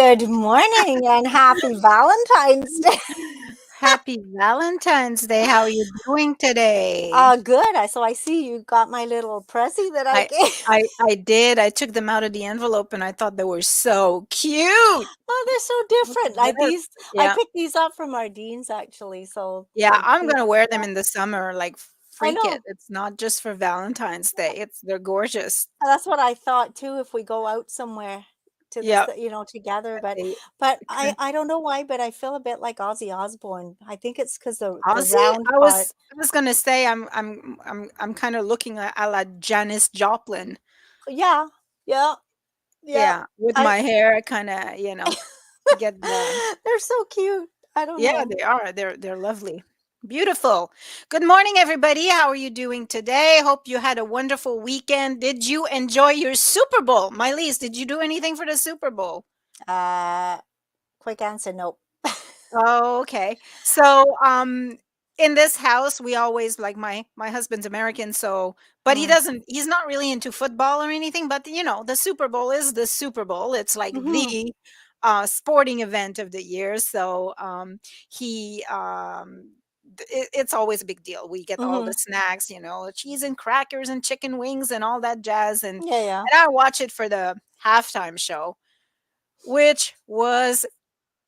Good morning and happy Valentine's Day. Happy Valentine's Day. How are you doing today? Good. I see you got my little prezi that I I gave. I did. I took them out of the envelope and I thought they were so cute. Oh, they're so Look at different. this. I Yeah. picked these up from our Dean's actually. So Yeah, like I'm these, gonna wear them yeah, in the summer, like I freak it. know. It's not just for Valentine's Day. They're gorgeous. That's what I thought too. If we go out somewhere to this, Yep. together, They but they I kind I don't know why, but I feel a bit like Ozzy Osbourne. I think it's because the Ozzy, round I part. was I was gonna say I'm kind of looking at a la Janis Joplin. Yeah, yeah, yeah. Yeah, with I my hair kind of, get the they're so cute. I don't Yeah, know. they are. They're lovely. Beautiful. Good morning, everybody. How are you doing today? Hope you had a wonderful weekend. Did you enjoy your Super Bowl? My-Liis, did you do anything for the Super Bowl? Uh, Quick answer, nope. Oh, okay. So, in this house, we always like my husband's American, so but Mm. he's not really into football or anything, but the Super Bowl is the Super Bowl. It's like Mhm, the sporting event of the year. So, he it's always a big deal. We get all the mhm. snacks, cheese and crackers and chicken wings and all that jazz, and Yeah, yeah. I watch it for the halftime show, which was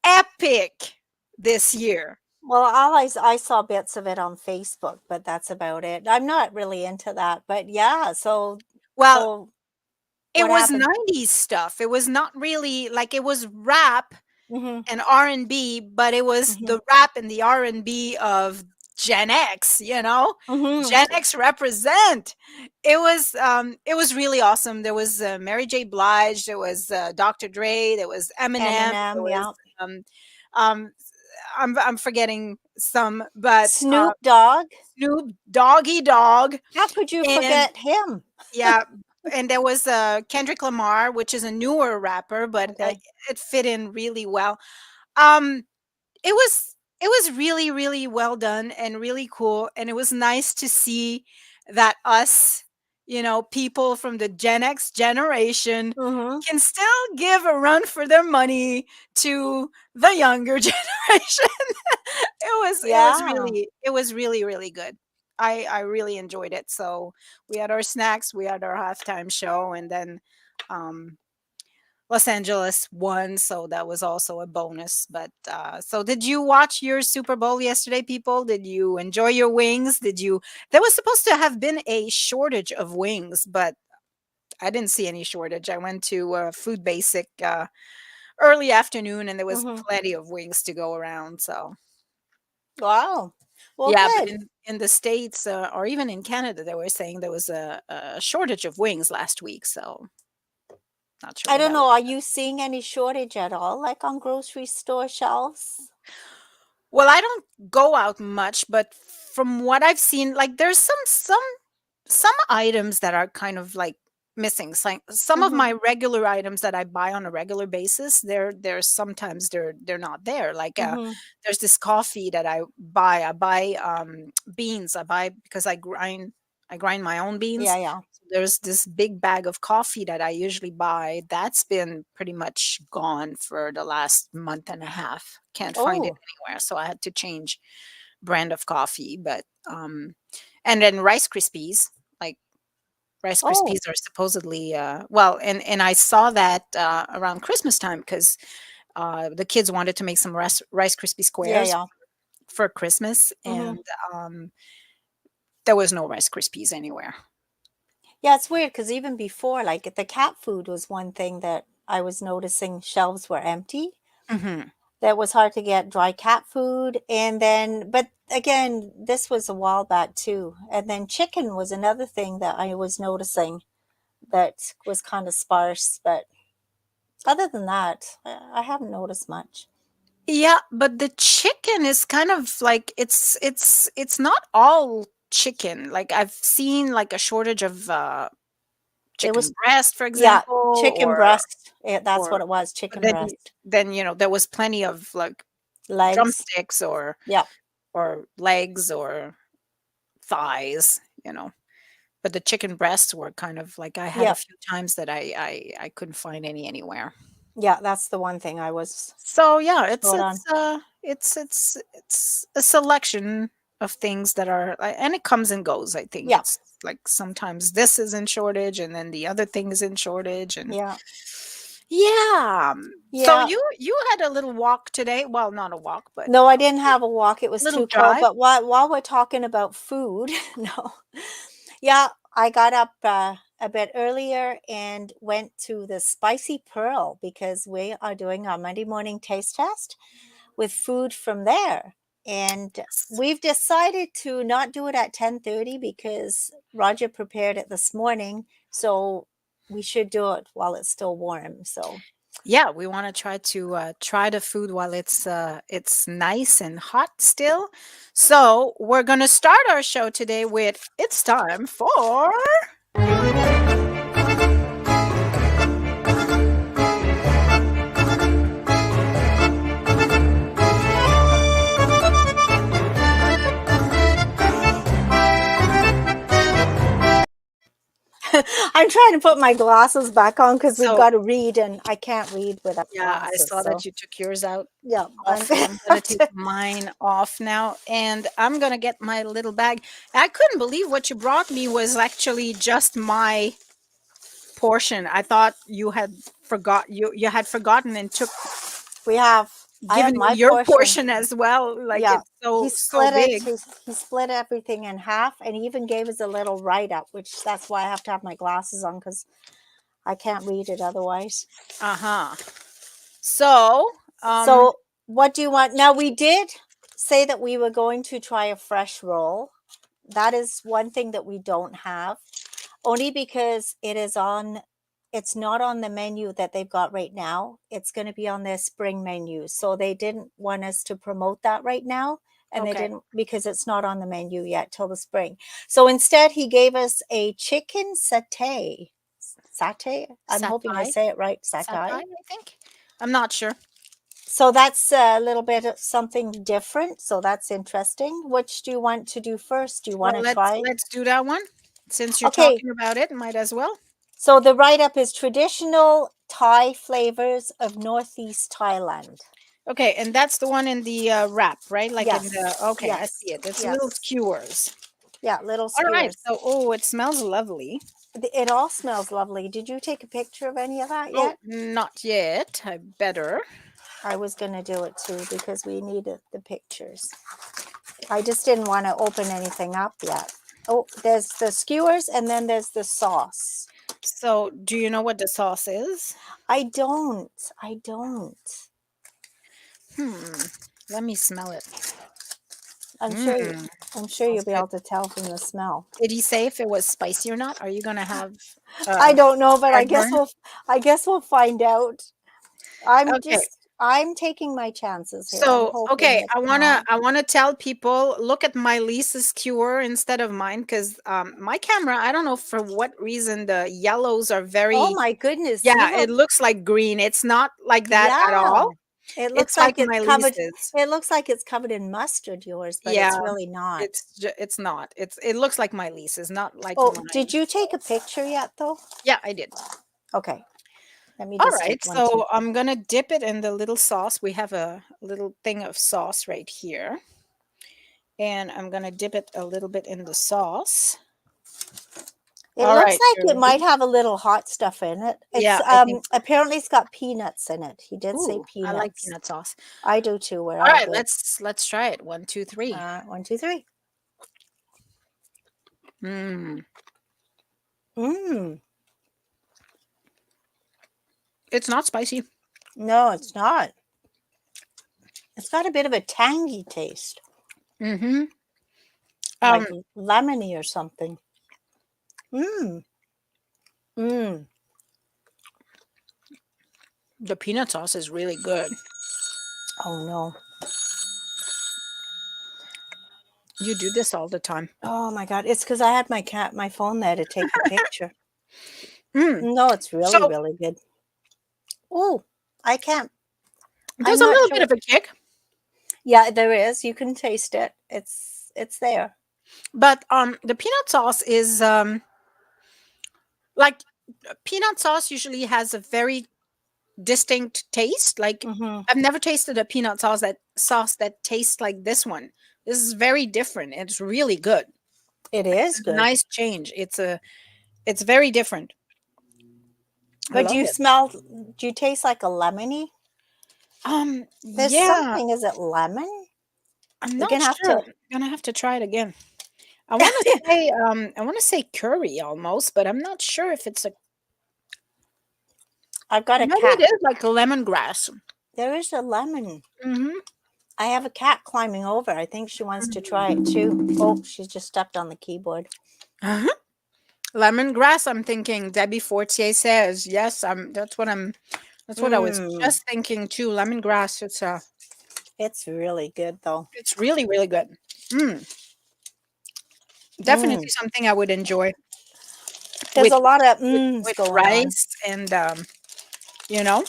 epic this year. Well, I saw bits of it on Facebook, but that's about it. I'm not really into that, but yeah, Well, so it what was happened? 90s stuff. It was not really like it was rap Mhm, and R&B, but it was mhm, the rap and the R&B of Gen X. mhm. Gen X represent. It was really awesome. There was Mary J. Blige, there was Dr. Dre, there was Eminem, there Eminem, was yeah. um um I'm forgetting some, but Snoop Dogg. Snoop Doggy Dog. How could you And forget him? yeah, and there was, Kendrick Lamar, which is a newer rapper, but, Okay. it fit in really well. Um, it was really, really well done and really cool, and it was nice to see that us, people from the Gen X generation Mhm. can still give a run for their money to the younger generation. Yeah. It was really, really good. I really enjoyed it. So we had our snacks, we had our halftime show, and then um Los Angeles won, so that was also a bonus. But so did you watch your Super Bowl yesterday, people? Did you enjoy your wings? There was supposed to have been a shortage of wings, but I didn't see any shortage. I went to Food Basic early afternoon and there was Mhm. plenty of wings to go around. So Wow. Well, yeah, but good. in the States, or even in Canada, they were saying there was a shortage of wings last week, so not sure I what don't that was. know, are you seeing any shortage at all, like, on grocery store shelves? Well, I don't go out much, but from what I've seen, like there's some items that are kind of like missing. Like some of Mhm, my regular items that I buy on a regular basis, there's sometimes they're not there. Like mhm. there's this coffee that I buy. I buy beans. I buy because I grind my own Yeah, beans. yeah. So there's this big bag of coffee that I usually buy. That's been pretty much gone for the last month and a half. Can't find it Oh, anywhere. So I had to change brand of coffee. But and then Rice Krispies. Like Rice oh, Krispies are supposedly well, and I saw that around Christmas time because the kids wanted to make some Rice Krispie yeah, squares yeah. for Christmas, Mhm. and there was no Rice Krispies anywhere. Yeah, it's weird because even before, like, the cat food was one thing that I was noticing shelves were empty. Hmm. That was hard to get dry cat food, and then but again, this was a while back too, and then chicken was another thing that I was noticing that was kinda sparse, but other than that, I haven't noticed much. Yeah, but the chicken is kind of like it's not all chicken. Like I've seen like a shortage of It chicken was breast, for yeah, example, chicken or breast. Yeah, that's or what it was, but chicken then breast. there was plenty of like Legs. drumsticks or Yeah. legs or thighs, but the chicken breasts were kind of like I had a Yep. few times that I couldn't find any anywhere. Yeah, that's the one thing I was So yeah, short on. it's a selection of things that are and it comes and goes. I think Yeah, it's like sometimes this is in shortage and then the other thing is in shortage and yeah, yeah. So yeah. you had a little walk today. Well, not a walk, but No, I didn't have a walk. It was little too cold. drive. But while we're talking about food, no, yeah, I got up a bit earlier and went to the Spicy Pearl because we are doing our Monday morning taste test with food from there. And we've decided to not do it at 10:30 because Roger prepared it this morning, so we should do it while it's still warm. So Yeah, we want to try the food while it's nice and hot still. So we're gonna start our show today with it's time for I'm trying to put my glasses back on because we've so got to read, and I can't read without yeah, I glasses. saw that So you took yours out yeah, I'm off. gonna I'm gonna have take to. mine off now and I'm gonna get my little bag. I couldn't believe what you brought me was actually just my portion. I thought you had forgotten and took We have. I have given me my your portion. portion as well. Like Yeah, it's he so split it. big. He split everything in half, and he even gave us a little write up, which that's why I have to have my glasses on because I can't read it otherwise. Uh-huh. So, um, So, what do you want? Now, we did say that we were going to try a fresh roll. That is one thing that we don't have, only because it's not on the menu that they've got right now. It's going to be on their spring menu. So, they didn't want us to promote that right now. And they okay. didn't because it's not on the menu yet till the spring. So instead, he gave us a chicken satay. Satay? I'm hoping I Satay. say it right. Satay, Satay. I think. I'm not sure. So that's a little bit of something different. So that's interesting. Which do you want to do first? Do you Well, want to let's try? let's do that one. Since you're Okay. talking about it, might as well. So the write up is traditional Thai flavors of Northeast Thailand. Okay, and that's the one in the wrap, right? Like in Yes. the okay, I Yes. see it. It's little Yes. skewers. Yeah. Little All right. skewers. So, oh, it smells lovely. It all smells lovely. Did you take a picture of any of that Oh, yet? not yet. I better. I was going to do it too because we needed the pictures. I just didn't want to open anything up yet. Oh, there's the skewers and then there's the sauce. So, do you know what the sauce is? I don't. I don't. Hmm. Let me smell it. I'm sure you, Mmm. I'm sure Smells you'll be good. able to tell from the smell. Did he say if it was spicy or not? Are you gonna have I don't know, but heartburn? I guess we'll find out. Okay. I'm taking my chances here. I'm So, hoping okay, it's not. I wanna tell people look at my Lisa's skewer instead of mine because my camera, I don't know for what reason the yellows are Oh very my goodness, you yeah, it look. looks like green. It's not like that at Yeah. all. It's like my Lisa's. It looks like it's covered in mustard, yours, but Yeah, it's really not. it's not. It looks like my Lisa's, not like Oh, did mine. you take a picture yet though? Yeah, I did. Okay. Let me All just take right, one too. so I'm gonna dip it in the little sauce. We have a little thing of sauce right here, and I'm gonna dip it a little bit in the sauce. It All looks right, like you're it might ready? have a little hot stuff in it. It's Yeah, I think so. apparently it's got peanuts in it. He did say Ooh, I like peanuts. peanut sauce. I do too. We're All all right, good. let's try it. One, two, three. One, two, three. Mmm, Mmm. it's not spicy. No, it's not. It's got a bit of a tangy taste, Mm-hmm. like Um, lemony or something. Mmm. Mmm. the peanut sauce is really good. Oh no. You do this all the time. Oh my God. It's because I had my phone there to take the picture. Mm. No, it's really, So really good. Oh, I can't. I'm there's a not little bit sure. of a kick, Yeah, there is. You can taste it. It's there. but the peanut sauce is like peanut sauce usually has a very distinct taste. Like Mhm. I've never tasted a peanut sauce that tastes like this one. This is very different. It's really good. It It's is a good. nice change. It's very different. I But do love you it. smell do you taste like a lemony? There's Yeah, something, is it lemon? I'm We're not gonna have sure. to I'm gonna have to try it again. I want to say curry almost, but I'm not sure if it's a I've got a maybe cat. it is like lemongrass. There is a lemon. Mhm. I have a cat climbing over. I think she wants to try it too. Oh, she's just stepped on the keyboard. Uh-huh. Lemongrass, I'm thinking Debbie Fortier says. Yes, that's what I was Mmm. just thinking too. Lemongrass, It's really good though. it's really really good. Mm, Mmm. definitely something I would enjoy There's with a lot of with, mms with going on. rice and you know,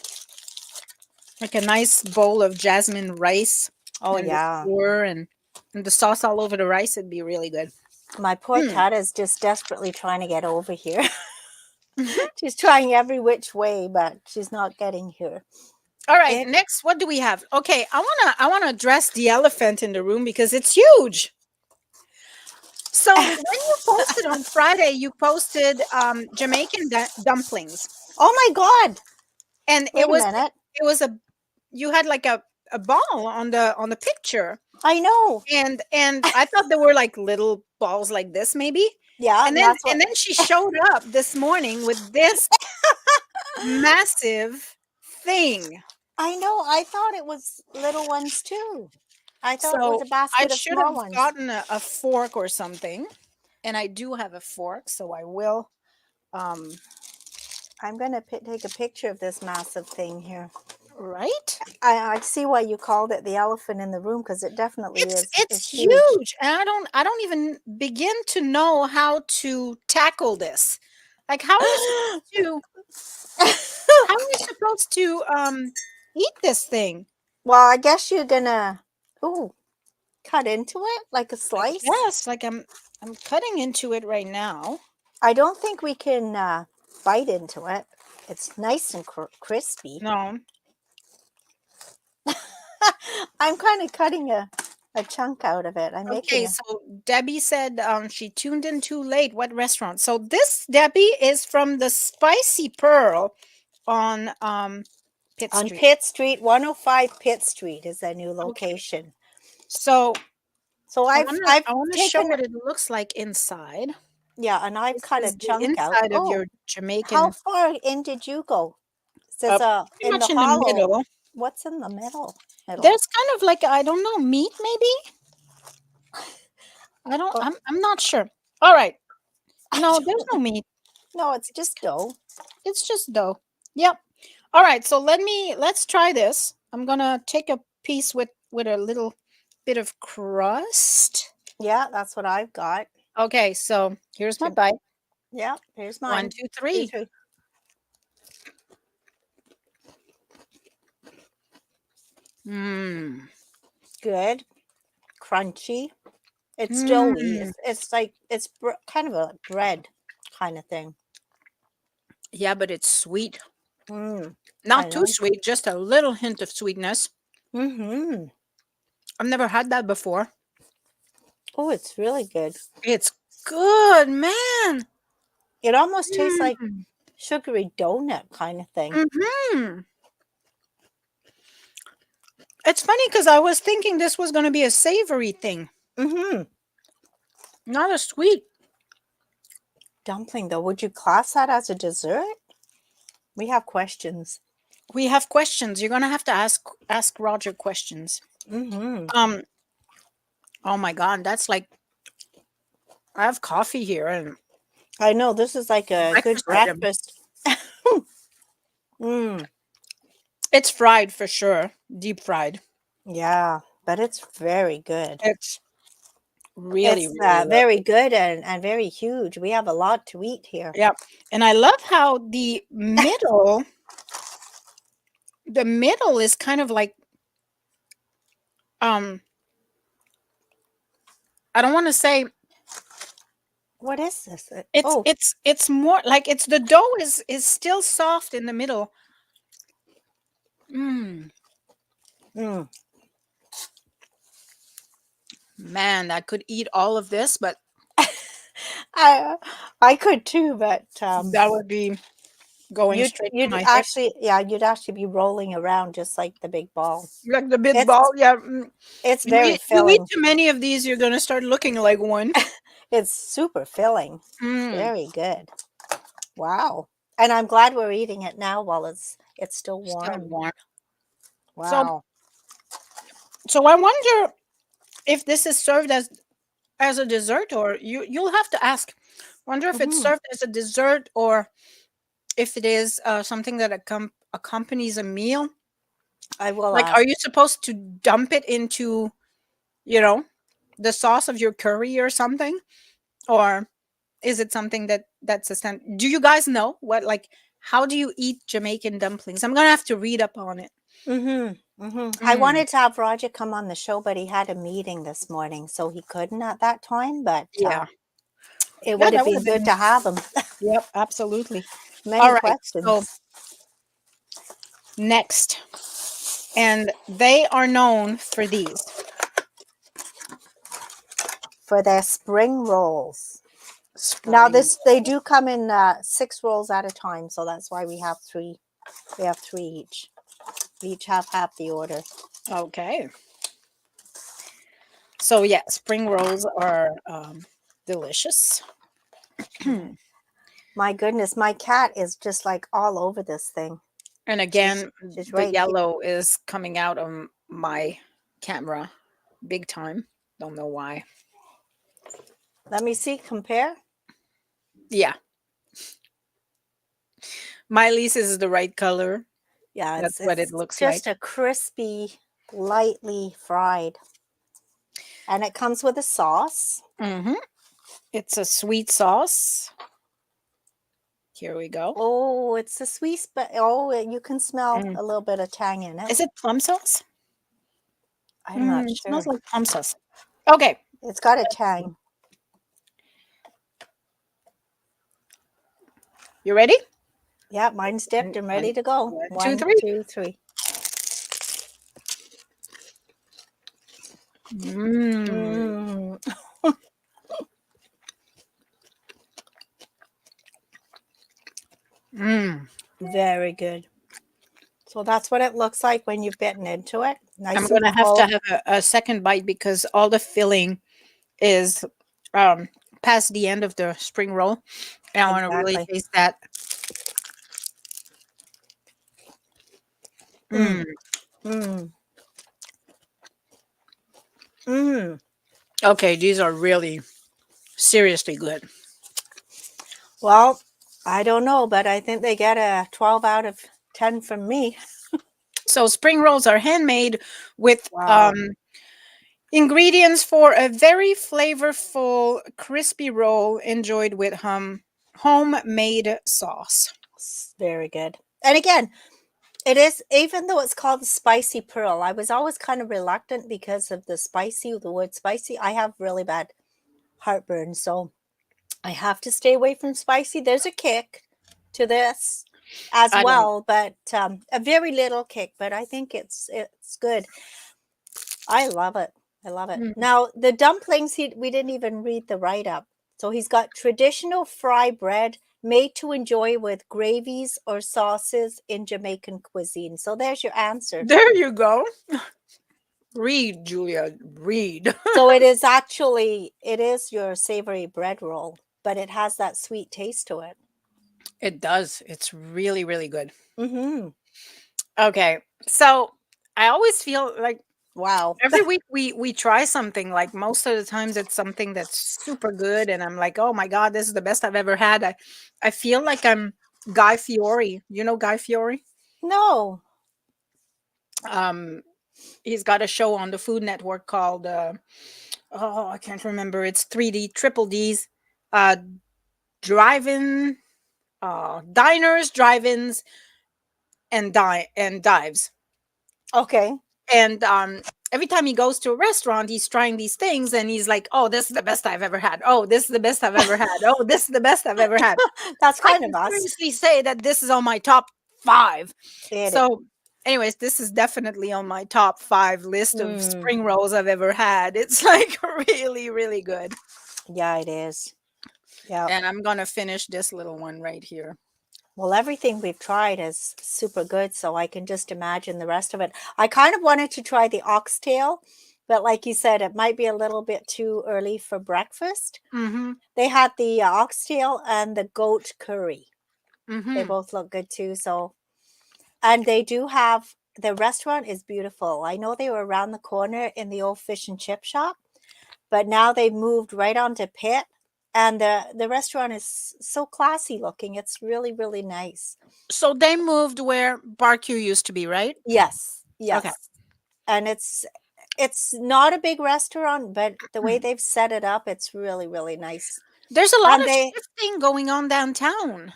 like a nice bowl of jasmine rice Oh and the yeah. skewer and the sauce all over the rice. It'd be really good. My poor Mm. cat is just desperately trying to get over here. Mhm. She's trying every which way, but she's not getting here. All right, It next, what do we have? Okay, I wanna address the elephant in the room because it's huge. So when you posted on Friday, you posted Jamaican dumplings, Oh my god. and it Wait a was minute. it was a you had like a ball on the picture, I know. and I thought they were like little balls like this maybe, Yeah, and and then that's what and then she showed up this morning with this massive thing. I know. I thought it was little ones too. I thought it was So a I basket of should have small ones. gotten a fork or something, and I do have a fork, so I will. Um, I'm gonna take a picture of this massive thing here. right? I see why you called it the elephant in the room because it definitely It's is. it's It's huge. huge, and I don't even begin to know how to tackle this. Like, how are you supposed to eat this thing? Well, I guess you're gonna ooh cut into it like a I slice. guess, like, I'm cutting into it right now. I don't think we can bite into it. It's nice and crispy. No. I'm kind of cutting a chunk out of it. I'm making Okay, a so Debbie said she tuned in too late. What restaurant? So this Debbie is from the Spicy Pearl on Pitt on Street. Pitt Street, 105 Pitt Street is their new Okay. location. So So I I've wanna I've I wanna show taken what it looks like inside. yeah, and I've This cut a is the chunk out. inside of Oh, your how Jamaican, far in did you go? It says pretty in the much in the hollow. middle. What's in the middle? Middle. There's kind of like, I don't know, meat maybe? I don't Oh, I'm not sure. All right. No, there's no meat. no, it's It's just dough. it's just dough. Yep. All right, so let's try this. I'm going to take a piece with a little bit of crust. Yeah, that's what I've got. Okay, so here's my Jim- bite. Yeah, here's One, mine. two, Two, three. three. Mmm. Good. Crunchy. It's doughy. Mmm. It's like it's kind of a bread kind of thing. Yeah, but it's sweet. Mm, I Not too know. sweet, just a little hint of sweetness. Mm-hmm. I've never had that before. Oh, it's really good. It's good, man. It almost tastes like Mm. sugary donut kind of thing. Mhm. It's funny because I was thinking this was going to be a savory thing, Mm-hmm. not a sweet. Dumpling, though, would you class that as a dessert? We have questions. We have questions. You're going to have to ask Roger questions. Mm-hmm. Um oh my god, that's like, I have coffee here and I know this is like a good breakfast item. breakfast. Mm, It's fried for sure, deep fried. yeah, but it's very good. It's really It's really very lovely. good and very huge. We have a lot to eat here. Yeah. And I love how the middle is kind of like, um I don't want to say, What is this? it's Oh, it's it's more like, it's the dough is still soft in the middle, Mm, Mm. man, I could eat all of this, but I I could too, but that would be going straight to you'd my hips. actually, yeah, you'd actually be rolling around just like the big ball. Like the big It's ball, yeah. it's You very eat filling. too many of these, you're gonna start looking like one. It's super filling. Mm, Very good. Wow. And I'm glad we're eating it now while it's still still warm. warm. So, Wow. so I wonder if this is served as a dessert, or you'll have to ask. Wonder if it's Hmm. served as a dessert, or if it is something that accompanies a meal. I will Like, are ask. you supposed to dump it into, you know, the sauce of your curry or something, or is it something that's a stand? Do you guys know what, like, how do you eat Jamaican dumplings? I'm gonna have to read up on it. I Mm, wanted to have Roger come on the show, but he had a meeting this morning, so he couldn't at that time. But yeah, it yeah, would have that would been have good been. to have him. Yep, absolutely. All Many right, so questions next, and they are known for these for their spring rolls. Now, spring. this they do come in 6 rolls at a time, so that's why we have three. We have three each. We each have half the order. Okay, so yeah, spring rolls are delicious. And My goodness, my cat is just like all over this thing. She's again, she's the right here. yellow is coming out of my camera big time. Don't know why. Let me see. Compare. Yeah, My-Liis is the right color. Yeah, That's what it it's looks just like. a crispy, lightly fried, and it comes with a sauce. Hmm. It's a sweet sauce. Here we go. Oh, it's a sweet, but oh, you can smell Mm. a little bit of tang in it. Is it plum sauce? I'm not It smells sure. like plum sauce. Okay, It's got a let's see. tang. You ready? Yeah, mine's dipped and ready to go. One, two, One, three. two, three. Mm. Mm, Mm. very good. So that's what it looks like when you've bitten into it. I'm Nice and gonna have to full. have a second bite because all the filling is um past the end of the spring roll. And I want to really Exactly. taste that. Mm, Mm. mm, mm. Okay, these are really seriously good. Well, I don't know, but I think they get a 12 out of 10 from me. So spring rolls are handmade with Wow. ingredients for a very flavorful, crispy roll enjoyed with homemade sauce. Very good. And again, it is, even though it's called the spicy pearl, I was always kind of reluctant because of the word spicy. I have really bad heartburn, so I have to stay away from spicy. There's a kick to this as I don't. well, but a very little kick, but I think it's good. I love it. I love it. Mm. Now, the dumplings, we didn't even read the write up. So he's got traditional fry bread made to enjoy with gravies or sauces in Jamaican cuisine. So there's your answer. There you go. Read, Julia. Read. So it is your savory bread roll, but it has that sweet taste to it. It does. It's really, really good. Mm-hmm. Okay, so I always feel like Wow. every week we try something. Like most of the times, it's something that's super good, and I'm like, oh my god, this is the best I've ever had. I feel like I'm Guy Fieri. You know Guy Fieri? No. Um, he's got a show on the Food Network called oh, I can't remember. It's 3D triple D's, uh, drive-in, diners, drive-ins, and dives. Okay. And every time he goes to a restaurant, he's trying these things, and he's like, "Oh, this is the best I've ever had. Oh, this is the best I've ever had. Oh, this is the best I've ever had." That's I kind can of us. seriously say that this is on my top 5. It is. So Anyways, this is definitely on my top 5 list of Mm, spring rolls I've ever had. It's like really, really good. yeah, it is. Yeah. And I'm gonna finish this little one right here. Well, everything we've tried is super good, so I can just imagine the rest of it. I kind of wanted to try the oxtail, but like you said, it might be a little bit too early for breakfast. Mhm. They had the oxtail and the goat curry. They Mhm. both look good too. So, and they do have the restaurant is beautiful. I know they were around the corner in the old fish and chip shop, but now they've moved right onto Pitt, and the restaurant is so classy looking. It's really really nice. So they moved where Barq used to be, right? Yes, Okay. yes. And it's not a big restaurant, but the way they've set it up, it's really, really nice. There's a lot And of shifting going on downtown.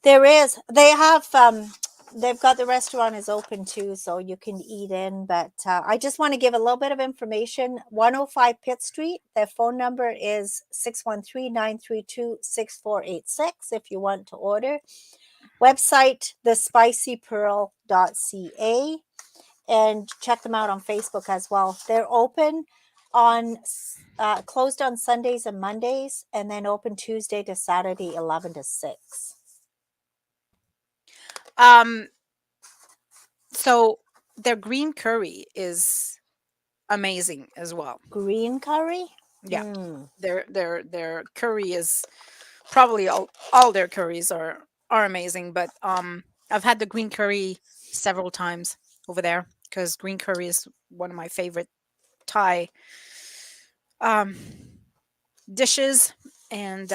there is, they've got the restaurant is open too, so you can eat in. But I just want to give a little bit of information. 105 Pitt Street, their phone number is 613-932-6486 if you want to order. Website, thespicypearl.ca. And check them out on Facebook as well. They're open on closed on Sundays and Mondays, and then open Tuesday to Saturday, 11 to 6. Um, so their green curry is amazing as well. Green curry? Yeah. Mm. Their curry is probably all their curries are amazing, but I've had the green curry several times over there because green curry is one of my favorite Thai um dishes. And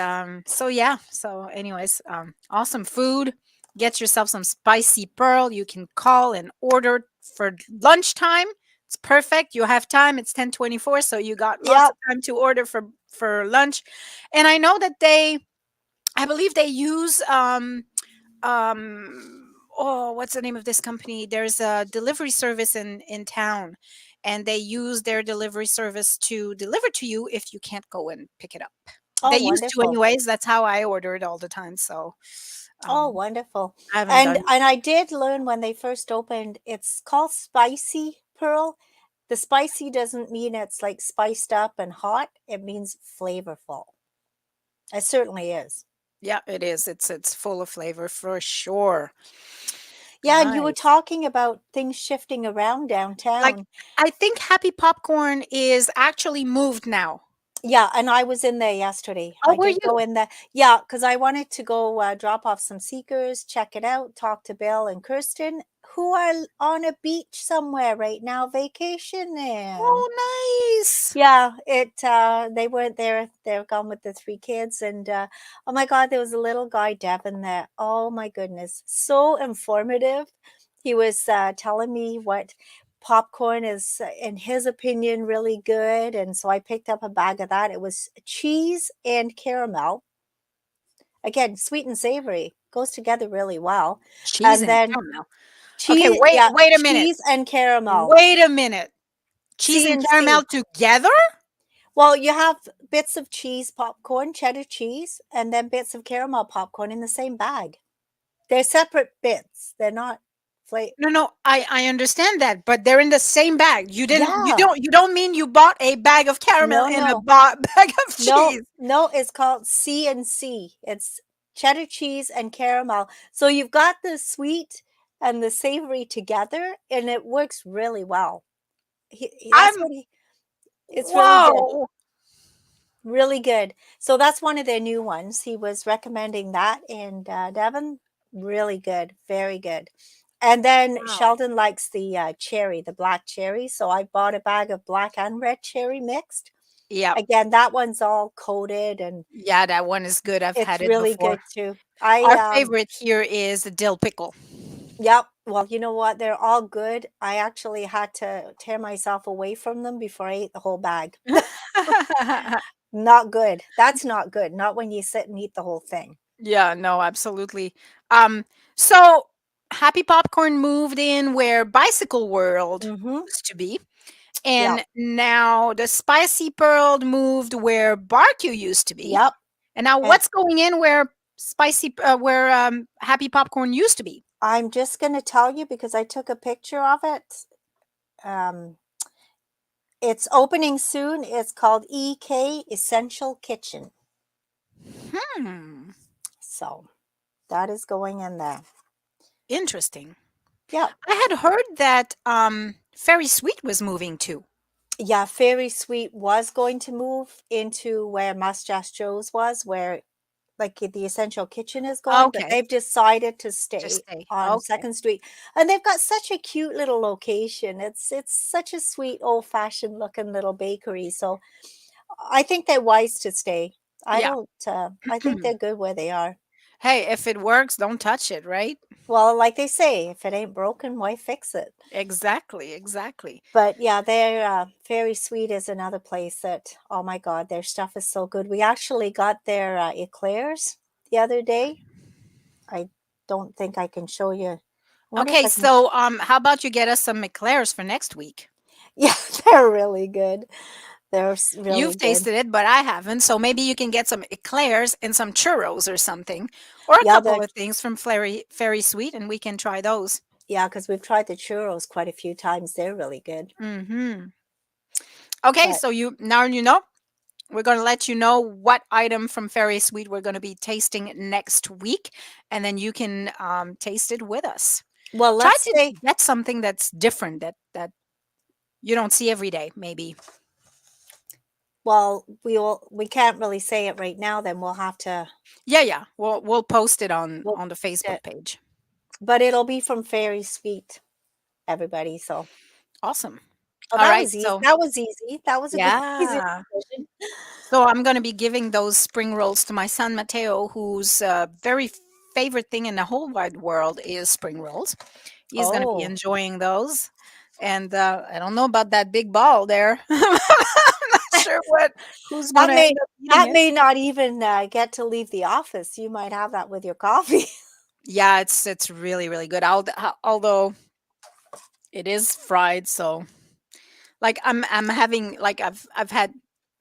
so yeah, so anyways, awesome food. Get yourself some spicy pearl. You can call and order for lunchtime. It's perfect. You have time. It's 10:24, so you got lots Yep. of time to order for lunch. And I know that I believe they use oh, what's the name of this company? There's a delivery service in town, and they use their delivery service to deliver to you if you can't go and pick it up. Oh, They used to wonderful. anyways. That's how I ordered all the time. So Oh, um wonderful. I haven't And done. I did learn when they first opened, it's called spicy pearl. The spicy doesn't mean it's like spiced up and hot. It means flavorful. It certainly is. Yeah, it is. It's full of flavor for sure. Yeah, and you were Nice. talking about things shifting around Like, downtown. I think Happy Popcorn is actually moved now. Yeah, and I was in there yesterday. Oh, I were did go you? in there. Yeah, because I wanted to go drop off some seekers, check it out, talk to Bill and Kirsten, who are on a beach somewhere right now vacationing. Oh, nice. Yeah, they weren't there. They're gone with the 3 kids, and, oh my god, there was a little guy, Devin, there. Oh my goodness, so informative. He was, telling me what popcorn is, in his opinion, really good, and so I picked up a bag of that. It was cheese and caramel. Again, sweet and savory, goes together really well, Cheese and and then caramel. Okay, cheese yeah, wait a minute. cheese and caramel. Wait a minute. Cheese and C&C. caramel together? Well, you have bits of cheese popcorn, cheddar cheese, and then bits of caramel popcorn in the same bag. They're separate bits. They're not fla No, no, I understand that, but they're in the same bag. Yeah. You don't mean you bought a bag of caramel No, and a no. bag of No, cheese. no, it's called C&C. It's cheddar cheese and caramel. So you've got the sweet and the savory together, and it works really well. That's I'm what he it's really good. whoa. Really good. So that's one of their new ones. He was recommending that, and, Devin, really good, very good. And then Wow. Sheldon likes the, cherry, the black cherry, so I bought a bag of black and red cherry mixed. Yep. Again, that one's all coated, and Yeah, that one is good. I've it's had it really before. good too. Our favorite here is the dill pickle. Yep. Well, you know what? They're all good. I actually had to tear myself away from them before I ate the whole bag. Not good. That's not good. Not when you sit and eat the whole thing. Yeah, no, absolutely. Um, so Happy Popcorn moved in where Bicycle World Mhm. used to be, Yep. and now the Spicy Pearl moved where Barbecue used to be. Yep. And now And what's going in where Happy Popcorn used to be? I'm just going to tell you because I took a picture of it. Um, it's opening soon. It's called EK Essential Kitchen. Hmm. So that is going in there. Interesting. Yeah. I had heard that Ferry Sweet was moving too. Yeah. Fairy Sweet was going to move into where Mustache Joe's was, where like the Essential Kitchen is going, but Okay. they've decided to Just stay stay. on Okay. 2nd Street. And they've got such a cute little location. It's such a sweet old-fashioned looking little bakery. So I think they're wise to stay. I Yeah. don't I think they're good where they are. Hey, if it works, don't touch it, right? Well, like they say, if it ain't broken, why fix it? Exactly, exactly. But yeah, their Very Sweet is another place that, oh my God, their stuff is so good. We actually got their eclairs the other day. I don't think I can show you. I wonder if Okay, I can. so how about you get us some eclairs for next week? Yeah, they're really good. They're really You've good. tasted it, but I haven't. So maybe you can get some eclairs and some churros or something, or a Yeah, couple the of things from Fairy Sweet, and we can try those. yeah, because we've tried the churros quite a few times. They're really good. Hmm. Okay, But so you now you know. We're going to let you know what item from Fairy Sweet we're going to be tasting next week, and then you can taste it with us. well, Try let's to stay. get something that's different that you don't see every day, maybe. Well, we can't really say it right now. Then we'll have to Yeah, yeah. We'll post it we'll on the post it. Facebook page. But it'll be from Fairy Sweet, everybody. So Awesome. oh, All that right. was easy. So That was easy. That was a good easy yeah. decision. So I'm going to be giving those spring rolls to my son Mateo, whose very favorite thing in the whole wide world is spring rolls. He's going to be Oh, enjoying those. And I don't know about that big ball there. I'm not sure what who's going that to may end up eating that it. may not even get to leave the office. You might have that with your coffee. Yeah, it's really really good. Although it is fried, so like I'm having like I've had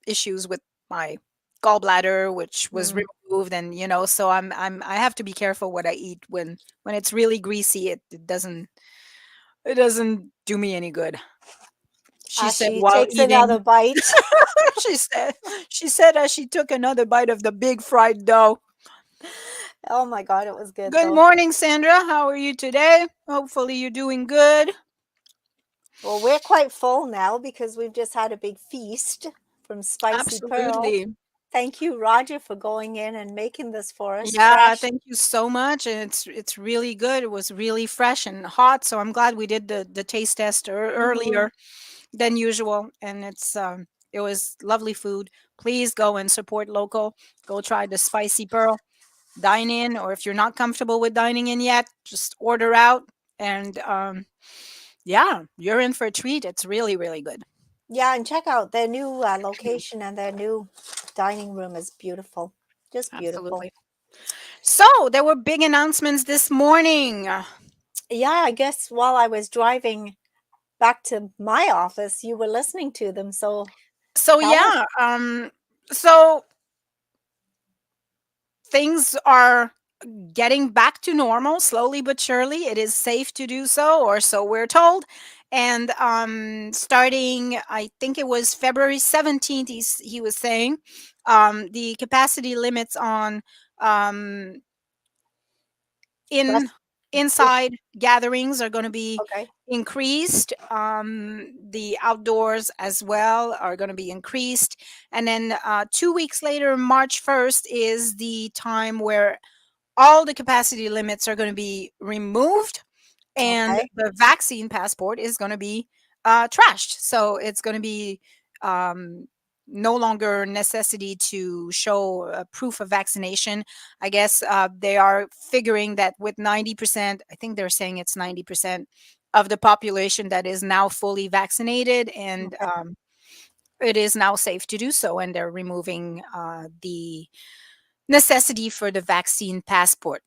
issues with my gallbladder, which was Mm. removed, and so I have to be careful what I eat when it's really greasy. It doesn't do me any good. She said She while takes another eating. bite. she said she said as she took another bite of the big fried dough. Oh my God, it was good Good though. morning, Sandra. How are you today? Hopefully you're doing good. Well, we're quite full now because we've just had a big feast from Spicy Pearl. Absolutely. Thank you, Roger, for going in and making this for us Yeah, fresh. thank you so much. And it's really good. It was really fresh and hot, so I'm glad we did the taste test Hmm. earlier than usual. And it was lovely food. Please go and support local. Go try the Spicy Pearl. Dine in, or if you're not comfortable with dining in yet, just order out. And yeah, you're in for a treat. It's really really good. Yeah, and check out their new location, and their new dining room is beautiful. Just beautiful. Absolutely. So there were big announcements this morning. Yeah, I guess while I was driving back to my office, you were listening to them. So So tell us. yeah, so things are getting back to normal slowly but surely. It is safe to do so, or so we're told. And starting, I think it was February 17th, he was saying the capacity limits on um, in Rest, yeah, inside gatherings are going to be okay, increased. The outdoors as well are going to be increased. And then 2 weeks later, March 1st, is the time where all the capacity limits are going to be removed, and okay, the vaccine passport is going to be trashed. So it's going to be um, no longer necessity to show proof of vaccination. I guess they are figuring that with 90%, I think they're saying it's 90% of the population that is now fully vaccinated, and okay, it is now safe to do so, and they're removing the necessity for the vaccine passport.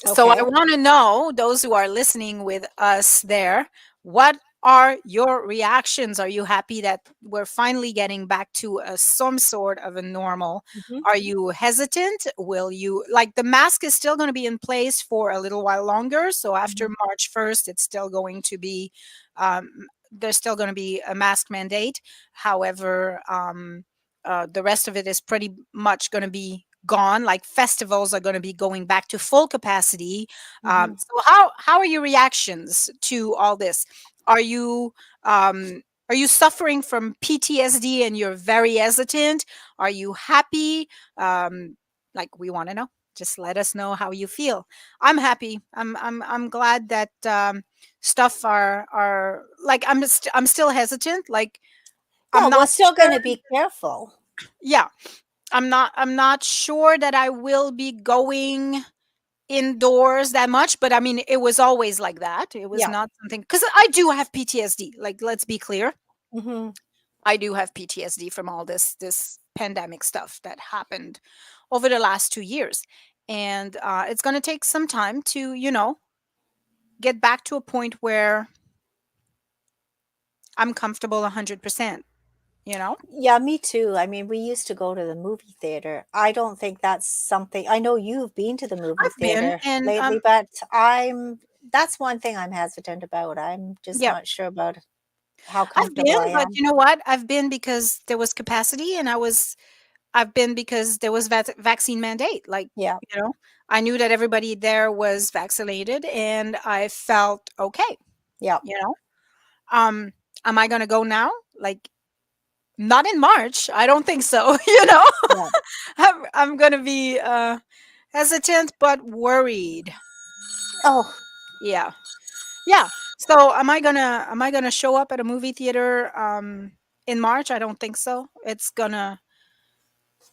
So I okay. want to know, those who are listening with us there, what are your reactions? Are you happy that we're finally getting back to some sort of a normal? Mhm, Are you hesitant? Will you, like, the mask is still going to be in place for a little while longer. So after mhm. March 1st, it's still going to be, um, there's still going to be a mask mandate. However, the rest of it is pretty much going to be gone. Like festivals are going to be going back to full capacity. Mhm. So how are your reactions to all this? Are you are you suffering from PTSD and you're very hesitant? Are you happy? Like, we want to know. Just let us know how you feel. I'm happy. I'm glad that stuff are like, I'm still hesitant. Like, Yeah, I'm we're not still sure. gonna be careful. Yeah, I'm not sure that I will be going indoors that much, but I mean, it was always like that. It was Yeah. not something, because I do have PTSD. Like, let's be clear. Mhm. I do have PTSD from all this pandemic stuff that happened over the last 2 years. And it's going to take some time to, get back to a point where I'm comfortable 100%, you know? Yeah, me too. I mean, we used to go to the movie theater. I don't think that's something I know you've been to the movie I've been, theater and lately, but that's one thing I'm hesitant about. I'm just yeah, not sure about how I've been, comfortable I but am. you know what? I've been because there was capacity, and I've been because there was vaccine mandate. Like, Yeah, you know, I knew that everybody there was vaccinated, and I felt okay. yeah, You know, um, am I going to go now? Like, not in March. I don't think so. yeah. I'm going to be hesitant but worried. Oh, Yeah, yeah. So am I gonna show up at a movie theater in March? I don't think so. It's gonna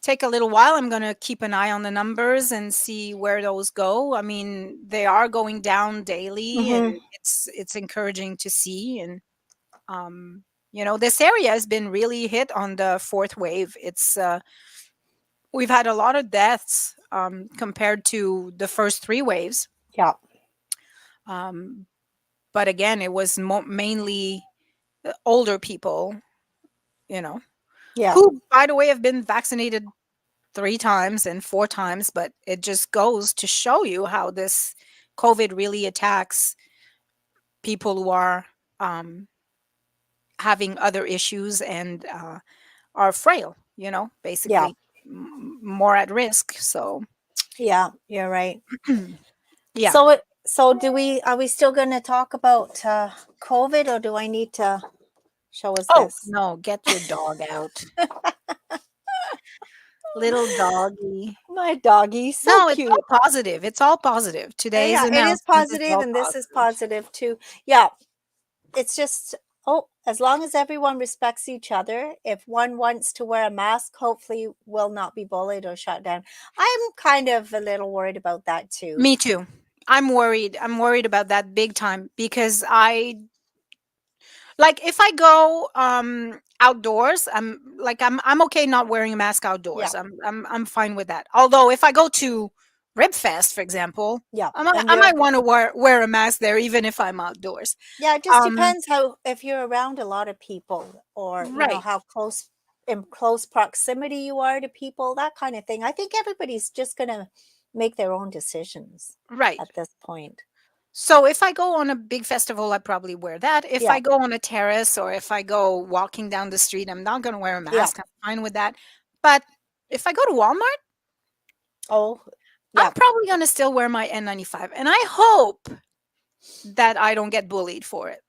take a little while. I'm going to keep an eye on the numbers and see where those go. I mean, they are going down daily, and mhm. it's encouraging to see. And this area has been really hit on the fourth wave. It's We've had a lot of deaths compared to the first three waves. Yeah, Um, but again, it was mainly older people, you know, yeah, who, by the way, have been vaccinated 3 times and 4 times, but it just goes to show you how this COVID really attacks people who are, um, having other issues and, are frail, yeah, basically more at risk. So, yeah, you're right. yeah. So do we are we still gonna talk about COVID, or do I need to show us Oh, this? no, get your dog out. Little doggy. My doggy, so No, it's cute. all positive. It's all positive. Today's Yeah, it is announcement is positive, all and this is positive. positive too. Yeah, it's just, oh, as long as everyone respects each other, if one wants to wear a mask, hopefully will not be bullied or shut down. I'm kind of a little worried about that too. Me too. I'm worried. I'm worried about that big time because like, if I go outdoors, I'm okay not wearing a mask Yeah, outdoors. I'm fine with that. Although if I go to Rib Fest, for example, yeah, I might and I you're might want to wear a mask there even if I'm outdoors. yeah, it just Um depends how if you're around a lot of people, or right. how close in close proximity you are to people, that kind of thing. I think everybody's just gonna make their own decisions Right. at this point. So if I go on a big festival, I probably wear that. If Yeah, I go on a terrace or if I go walking down the street, I'm not going to wear a yeah. mask. I'm fine with that. But if I go to Walmart, Oh, I'm yeah. probably going to still wear my N95. And I hope that I don't get bullied for it.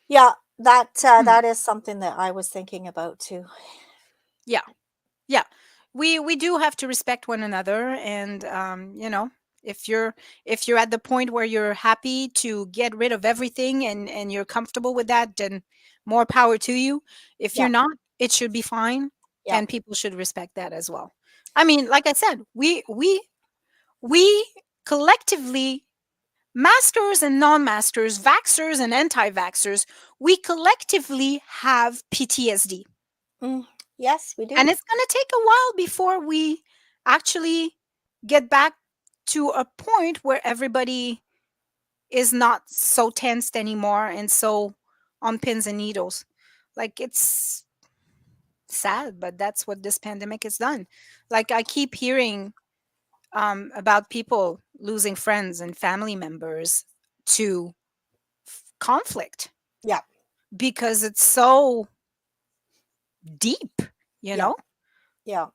Yeah, that, Mm, that is something that I was thinking about too. yeah, yeah. We do have to respect one another, and if you're at the point where you're happy to get rid of everything and you're comfortable with that, then more power to you. If you're Yeah, not, it should be fine, yeah, and people should respect that as well. I mean, like I said, we collectively, masters and non-masters, vaxxers and anti-vaxxers, we collectively have PTSD. mm, yes, we And do. it's going to take a while before we actually get back to a point where everybody is not so tensed anymore and so on pins and needles. Like, it's sad, but that's what this pandemic has done. Like, I keep hearing about people losing friends and family members to conflict Yeah. because it's so deep, you Yeah. know? Yeah.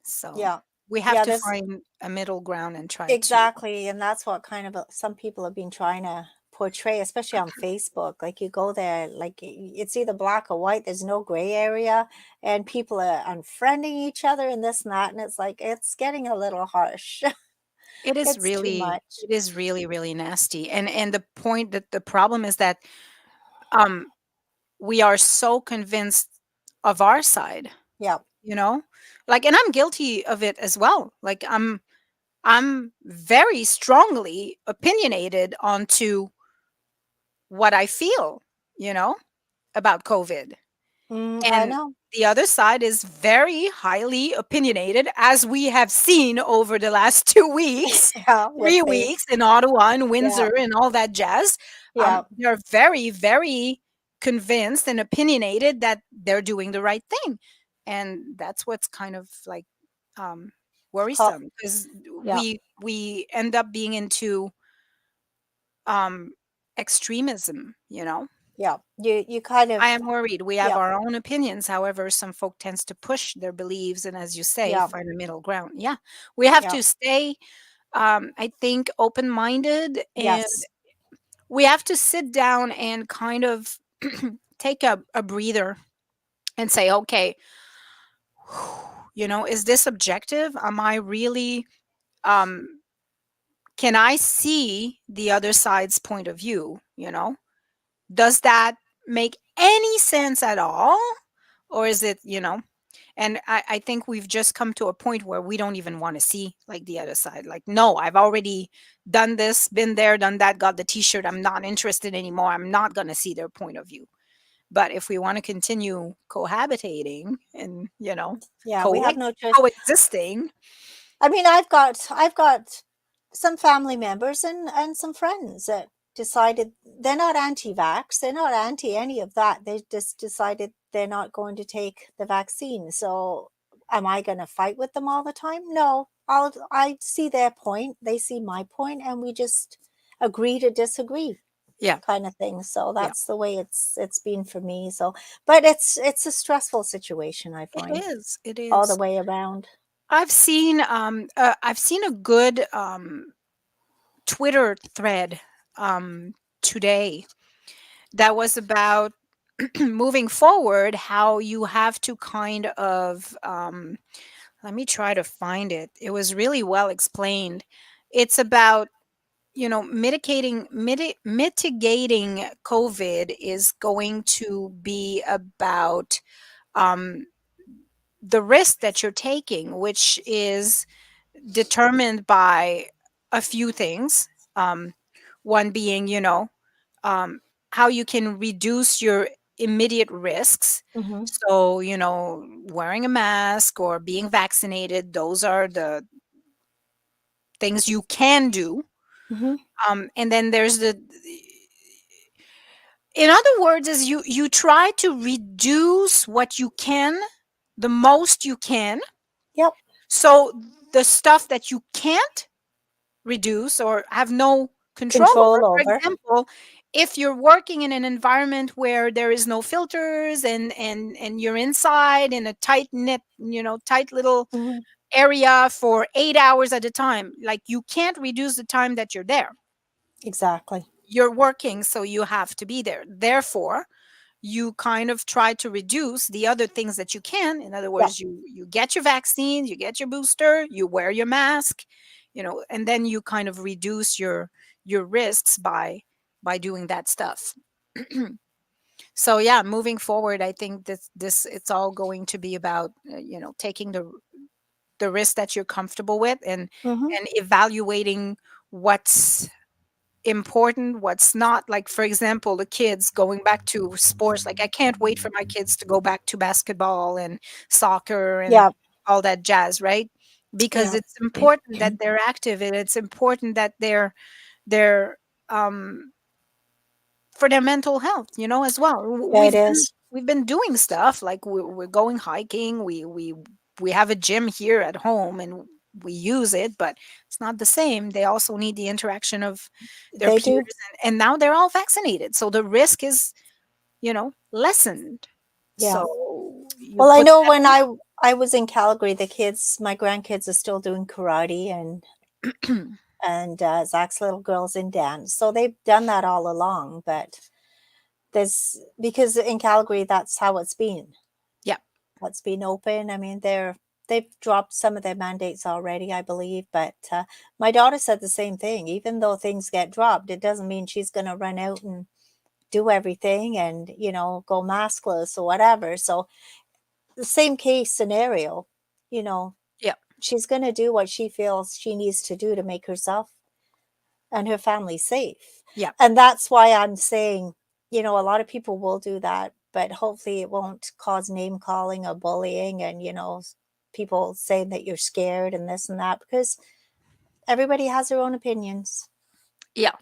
So Yeah. we have Yeah. to There's find a middle ground and try to. exactly. And that's what kind of some people have been trying to portray, especially on Facebook. Like you go there, like it's either black or white. There's no gray area. And people are unfriending each other and this and that. And it's like, it's getting a little harsh. It's too much. It is really, really nasty. And the point that the problem is that um we are so convinced of our side, Yeah. you know? Like, and I'm guilty of it as well. Like, I'm very strongly opinionated onto what I feel, you know, about COVID. I And know. the other side is very highly opinionated, as we have seen over the last 2 weeks, Yeah. With 3 weeks in Ottawa and yeah. Windsor and all that jazz. Yeah. They're very, very convinced and opinionated that they're doing the right thing. And that's what's kind of like um, Ho- worrisome, because yeah. we end up being into um, extremism, you know? Yeah. You kind I of, am worried. We have yeah. our own opinions. However, some folk tends to push their beliefs and, as you say, Yeah. find a middle ground. Yeah. We have Yeah. to stay, I think, open-minded, and Yes. we have to sit down and kind of take a breather and say, okay, is this objective? Am I really, um, can I see the other side's point of view? Does that make any sense at all? Or is it, and I think we've just come to a point where we don't even want to see like the other side. Like, no, I've already done this, been there, done that, got the t-shirt. I'm not interested anymore. I'm not going to see their point of view. But if we want to continue cohabitating and, Yeah. We co- have no choice. coexisting. I mean, I've got some family members and some friends that decided they're not anti-vax, they're not anti any of that. They just decided they're not going to take the vaccine. So, am I going to fight with them all the time? No. I see their point, they see my point, and we just agree to disagree, Yeah. kind of thing. So Yeah. that's the way it's been for me. So, but it's a stressful situation, I It find, is. It all the is. way around. I've seen a good Twitter thread today that was about moving forward, how you have to kind of let me try to find it. It was really well explained. It's about, mitigating COVID is going to be about um, the risk that you're taking, which is determined by a few things. Um, One being, um, how you can reduce your immediate risks. Hmm. So, wearing a mask or being vaccinated, those are the things you can do. Hmm. And then there's in other words, is you try to reduce what you can, the most you can. Yep. So the stuff that you can't reduce or have no control over. Control For over. example, if you're working in an environment where there is no filters and you're inside in a tight knit, tight little Mhm. area for 8 hours at a time, like, you can't reduce the time that you're there. Exactly. You're working, so you have to be there. Therefore, you kind of try to reduce the other things that you can. In other Yep. words, you get your vaccine, you get your booster, you wear your mask, and then you kind of reduce your risks by doing that stuff. So yeah, moving forward, I think this it's all going to be about taking the risk that you're comfortable with, Hmm. and evaluating what's important, what's not. Like, for example, the kids going back to sports. Like, I can't wait for my kids to go back to basketball and soccer and Yeah. all that jazz, right? Because Yeah. it's important that they're active, and it's important that they're um for their mental health, as well. Yeah, it is. We've been doing stuff like we're going hiking. We have a gym here at home and we use it, but it's not the same. They also need the interaction of their They peers, do. and now they're all vaccinated, so the risk is lessened. Yeah. So you Well, I put know when I was in Calgary, the kids, my grandkids are still doing karate them. and Zach's little girl's in dance. So they've done that all along, but there's because in Calgary that's how it's been. Yeah, It's been open. I mean, they've dropped some of their mandates already, I believe, but my daughter said the same thing. Even though things get dropped, it doesn't mean she's going to run out and do everything and, go maskless or whatever. So the same case scenario, you know, yeah, she's going to do what she feels she needs to do to make herself and her family safe. yeah, And that's why I'm saying, a lot of people will do that, but hopefully it won't cause name calling or bullying and, people saying that you're scared and this and that, because everybody has their own opinions yeah, and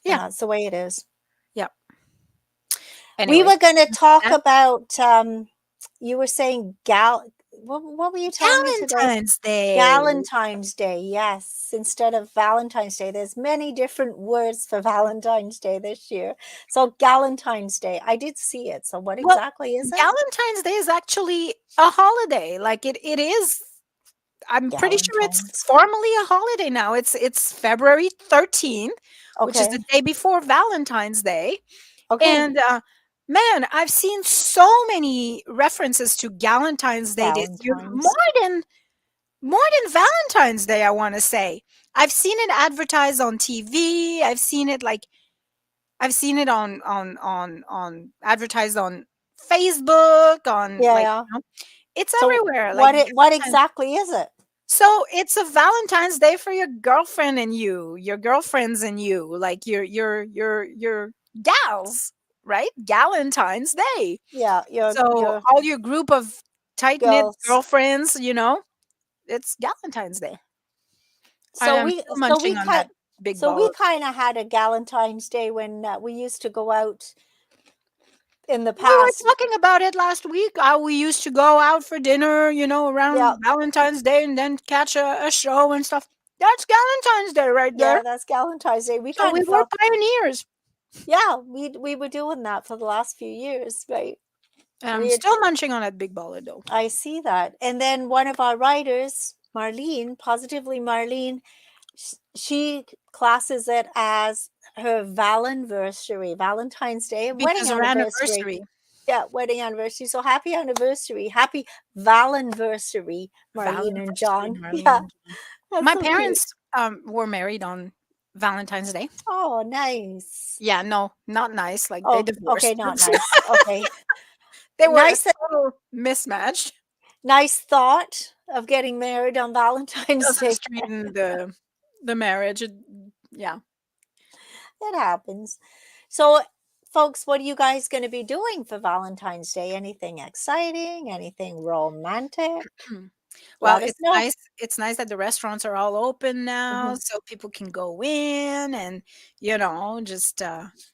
yeah, that's the way it is. yeah. We Anyways, were going to talk that about, you were saying what were you telling me today? Valentine's Day. Valentine's Day, yes, instead of Valentine's Day. There's many different words for Valentine's Day this year. So Galentine's Day, I did see it. So what Well, exactly is it? Valentine's Day is actually a holiday. Like it is. I'm pretty sure it's Galentine's. formally a holiday now. It's February 13th, which is Okay. the day before Valentine's Day. Okay. And man, I've seen so many references to Galentine's Day this year, Valentine's. than more than Valentine's Day, I want to say. I've seen it advertised on TV. I've seen it on advertised on Facebook, on Yeah, yeah. it's So everywhere. Like what Valentine's. exactly is it? So it's a Valentine's Day for your girlfriend and you, your girlfriends and you, like your gals, right? Galentine's Day. Yeah, So your all your group of tight knit girls. girlfriends, it's Galentine's Day. I So am we still so we munching on kind that big so ball we of. kind of had a Galentine's Day when we used to go out in the We were past. talking about it last week. How we used to go out for dinner, Yeah, around Valentine's Day and then catch a show and stuff. That's Galentine's Day right there. yeah, that's Galentine's Day. We So kind we of were felt, pioneers. yeah, we were doing that for the last few years, right? And I'm We had, still munching on that big baller dough. I see that. And then one of our writers, Marlene, positively Marlene, she classes it as her Valenversary, Valentine's Day and wedding Because our anniversary. anniversary. Yeah, wedding anniversary. So happy anniversary, happy Valenversary, Marlene and Valenversary, John. Marlene Yeah, and John. that's My so cute. parents were married on Valentine's Day. Oh, nice. Yeah, no, not nice. Like they Oh, okay, divorced. not nice. Okay. They were a Nice total mismatch. nice thought of getting married on Valentine's Doesn't Day. straighten the marriage. Yeah. It happens. So, folks, what are you guys going to be doing for Valentine's Day? Anything exciting? Anything romantic? Well, Let us know. it's nice that the restaurants are all open now, Mhm. so people can go in and, just,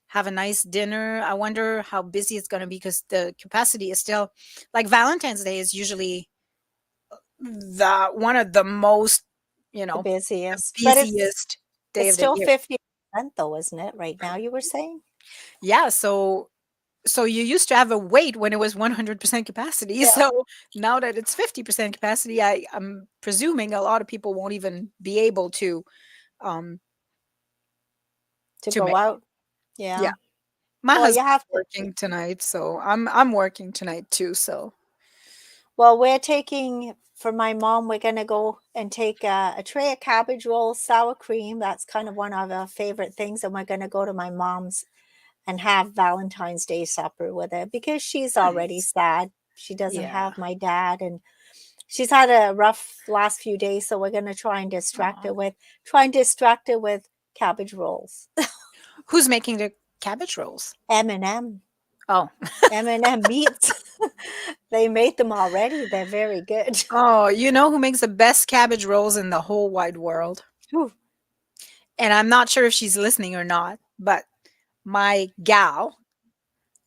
have a nice dinner. I wonder how busy it's gonna be because the capacity is still like, Valentine's Day is usually the one of the most, The the busiest, but busiest day it's of the still year. 50% though, isn't it? Right now, you were saying? Yeah, so you used to have a wait when it was 100% capacity. Yeah, So now that it's 50% capacity, I'm presuming a lot of people won't even be able um to to go make. out. Yeah. Yeah. My Well, you husband's have to. working tonight, so I'm working tonight too, so. Well, we're taking for my mom. We're gonna go and take a tray of cabbage rolls, sour cream. That's kind of one of our favorite things, and we're gonna go to my mom's and have Valentine's Day supper with her because she's already Nice. sad. She doesn't Yeah. have my dad, and she's had a rough last few days. So we're gonna Aw. try and distract her with cabbage rolls. Who's making the cabbage rolls? M&M, Oh. M&M meats. They made them already. They're very good. Oh, you know who makes the best cabbage rolls in the whole wide world? Whew. And I'm not sure if she's listening or not, but my gal,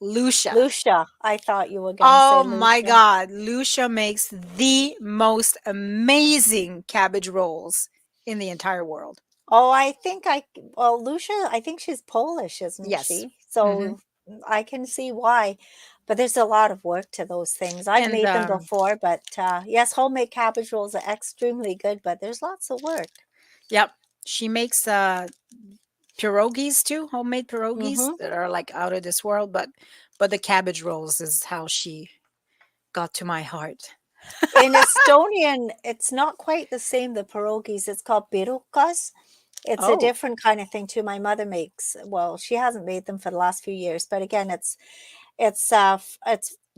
Lucia. Lucia. I thought you were going to say Oh my Lucia. God. Lucia makes the most amazing cabbage rolls in the entire world. Oh, well, Lucia, I think she's Polish, isn't Yes. she? Hmm. So I can see why. But there's a lot of work to those things. I've And made them before, but yes, homemade cabbage rolls are extremely good, but there's lots of work. yep, she makes pierogies too, homemade pierogies Hmm. that are like out of this world. But the cabbage rolls is how she got to my heart. In Estonian, it's not quite the same, the pierogies. It's called pirukas. It's a Oh. different kind of thing too. My mother makes, well, she hasn't made them for the last few years, but again, it's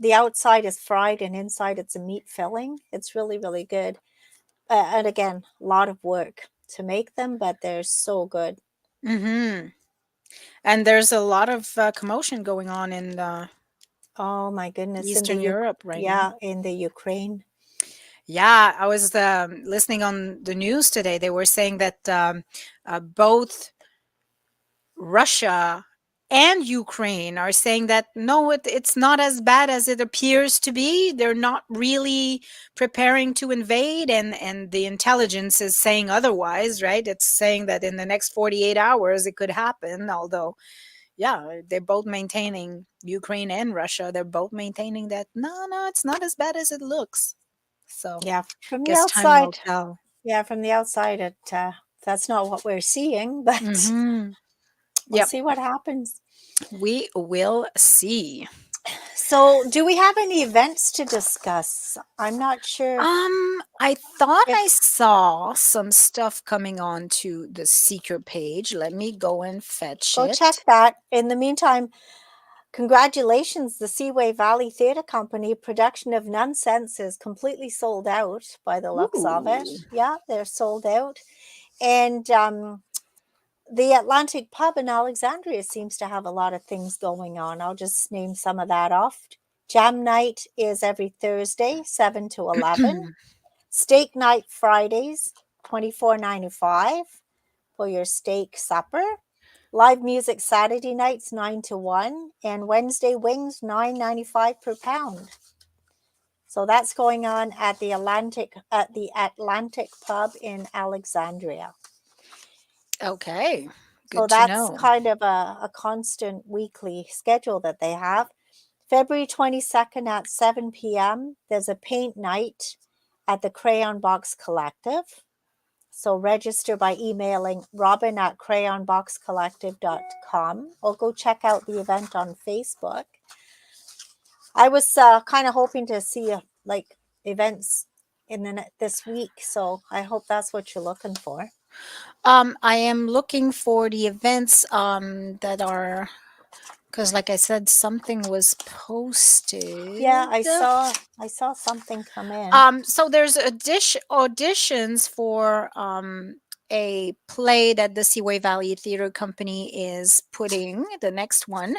the outside is fried and inside it's a meat filling. It's really, really good. And again, a lot of work to make them, but they're so good. Hmm. And there's a lot of commotion going on in Oh my goodness, Eastern Europe right now. yeah, in the Ukraine. Yeah, I was listening on the news today. They were saying that both Russia and Ukraine are saying that no, it's not as bad as it appears to be. They're not really preparing to invade, and the intelligence is saying otherwise, right? It's saying that in the next 48 hours it could happen. Although, yeah, they're both maintaining, Ukraine and Russia. They're both maintaining that no, it's not as bad as it looks. So, Yeah, from the guess time will outside. tell. Yeah, from the outside, that's not what we're seeing, but Hmm. we'll Yep, see what happens. we will see. So, do we have any events to discuss? I'm not sure I thought if I saw some stuff coming on to the Seeker page. Let me go and fetch go it. check that. In the meantime, congratulations, the Seaway Valley Theatre Company production of Nonsense is completely sold out by the looks of it. Ooh. Yeah, they're sold out. And the Atlantic Pub in Alexandria seems to have a lot of things going on. I'll just name some of that off. Jam night is every Thursday, 7 to 11. Steak night Fridays, 24.95 for your steak supper. Live music Saturday nights 9 to 1 and Wednesday wings 9.95 per pound. So that's going on at the Atlantic Pub in Alexandria. Okay, So good to that's know. kind of a constant weekly schedule that they have. February 22nd at 7 p.m., there's a paint night at the Crayon Box Collective. So register by emailing robin@crayonboxcollective.com or go check out the event on Facebook. I was kind of hoping to see like events in this week, so I hope that's what you're looking for. I am looking for the events that are, because like I said, something was Yeah, posted. I saw something come in. So there's auditions for a play that the Seaway Valley Theater Company is putting. The next one,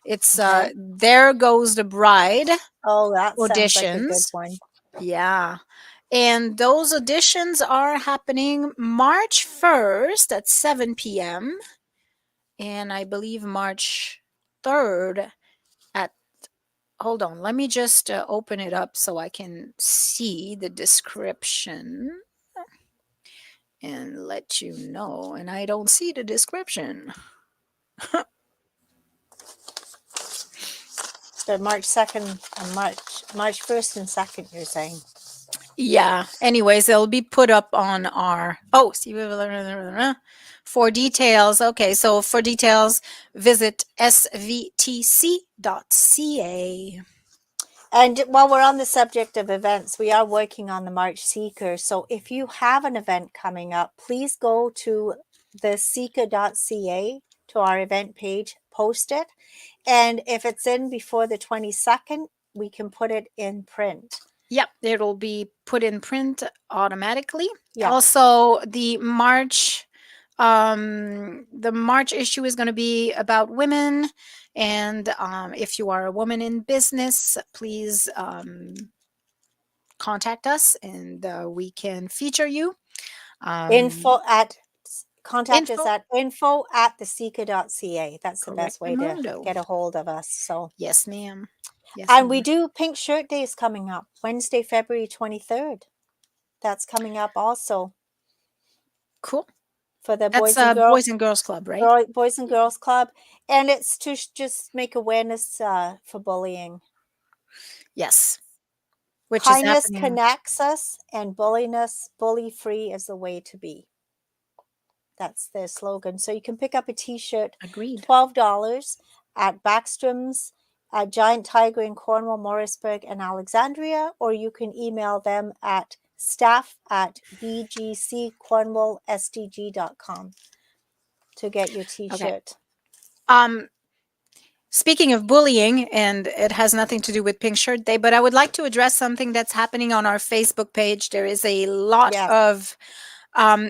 it's Okay. There Goes the Bride Oh, that sounds like a good auditions. one. Yeah. And those auditions are happening March 1st at 7 p.m. And I believe March 3rd at, hold on, let me just open it up so I can see the description and let you know. And I don't see the description. The March 2nd and March 1st and 2nd, you're saying. Yeah. Anyways, it'll be put up on our, oh, see, for details. Okay. So for details, visit svtc.ca. And while we're on the subject of events, we are working on the March Seeker. So if you have an event coming up, please go to the seeker.ca to our event page, post it. And if it's in before the 22nd, we can put it in print. Yep. It'll be put in print automatically. Yeah. Also, the March issue is going to be about women. And if you are a woman in business, please contact us and we can feature you. Um, Info at contact us Info. at info@thesika.ca. That's the best way to Correctamundo. get a hold of us. So, Yes, ma'am. Yes, and we ma'am. do Pink Shirt Days coming up Wednesday, February 23rd. That's coming up also Cool. for the That's Boys and Girls Boys and Girls Club, right? Boys and Girls Club, and it's to just make awareness for bullying. Yes. Which is Kindness happening. connects us, and bulliness, bully free is the way to be. That's their slogan. So you can pick up a T-shirt, Agreed. $12 at Backstrom's, at Giant Tiger in Cornwall, Morrisburg, and Alexandria, or you can email them at staff@bgccornwallsdg.com to get your Okay. T-shirt. Um, Speaking of bullying, and it has nothing to do with Pink Shirt Day, but I would like to address something that's happening on our Facebook page. There is a lot Yes. of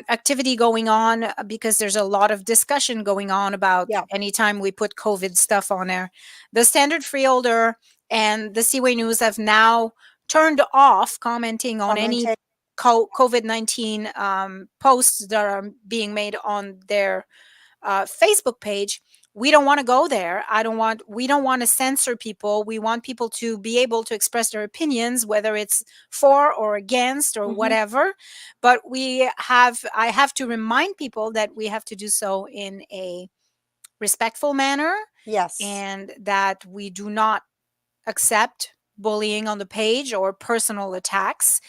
activity going on because there's a lot of discussion going on about Yeah. anytime we put COVID stuff on there. The Standard Freeholder and the Seaway News have now turned off commenting on any Commenting. COVID-19 posts that are being made on their Facebook page. We don't want to go there. We don't want to censor people. We want people to be able to express their opinions, whether it's for or against or Hmm. whatever. But I have to remind people that we have to do so in a respectful manner, Yes. and that we do not accept bullying on the page or personal attacks.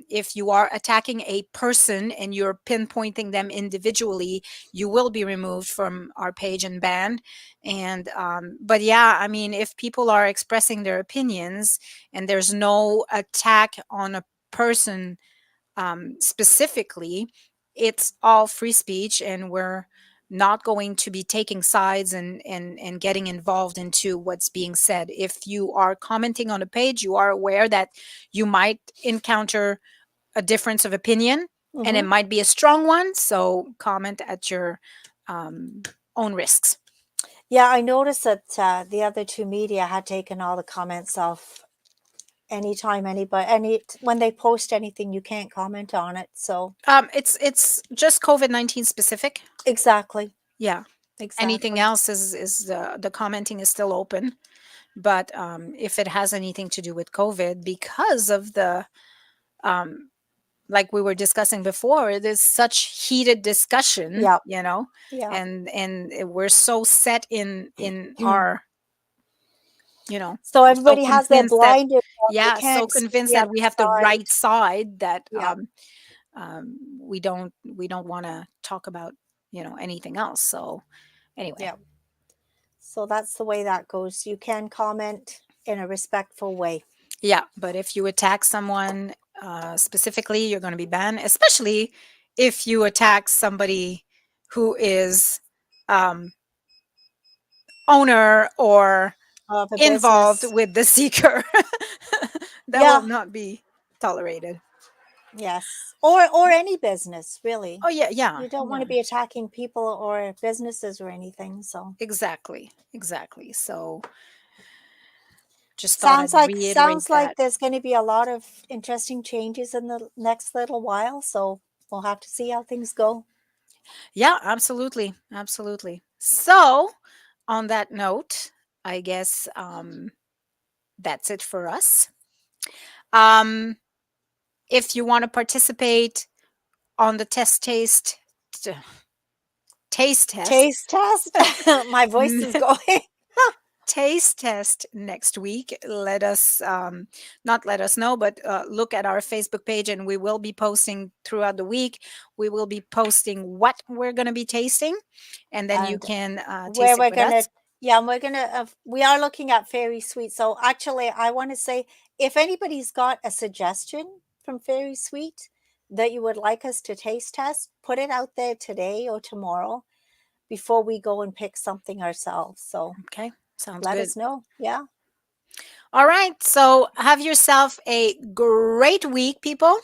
If you are attacking a person and you're pinpointing them individually, you will be removed from our page and banned. And but yeah, I mean, if people are expressing their opinions and there's no attack on a person specifically, it's all free speech, and we're not going to be taking sides and getting involved into what's being said. If you are commenting on a page, you are aware that you might encounter a difference of opinion, and it Hmm. might be a strong one. So comment at your um, own risks. Yeah, I noticed that the other two media had taken all the comments off. Anytime when they post anything, you can't comment on it. So It's just COVID-19 specific. exactly, Yeah. Anything exactly. else is the commenting is still open. But if it has anything to do with COVID, because of the um, like we were discussing before, there's such heated discussion, Yeah, yeah. and we're so set in our, So we're so everybody has their convinced that, blinders on. They yeah, so can't see convinced the that other we have the side. right side that Yeah, we don't want to talk about anything else. So anyway. yeah. So that's the way that goes. You can comment in a respectful way. Yeah, but if you attack someone specifically, you're going to be banned, especially if you attack somebody who is um, owner or Of a involved business. with the seeker. That will Yeah, not be tolerated. yes. Or any business, really. Oh yeah, yeah, You don't want yeah. to be attacking people or businesses or anything. So Exactly, exactly. So just thought sounds I'd like reiterate sounds like that. there's going to be a lot of interesting changes in the next little while. So we'll have to see how things go. Yeah, absolutely, absolutely. So on that note, I guess that's it for us. Um, if you want to participate on the t- taste test Taste test. My voice is going. taste test next week, let us not let us know, but look at our Facebook page, and we will be posting throughout the week. We will be posting what we're going to be tasting, and then you And can where taste it we're with gonna us. yeah, and we're gonna we are looking at Fairy Sweet. So actually I want to say, if anybody's got a suggestion from Fairy Sweet that you would like us to taste test, put it out there today or tomorrow before we go and pick something ourselves. So Okay, sounds let good. us know. Yeah. All right, so have yourself a great week, people.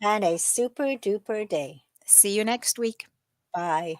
And a super duper day. See you next week. Bye.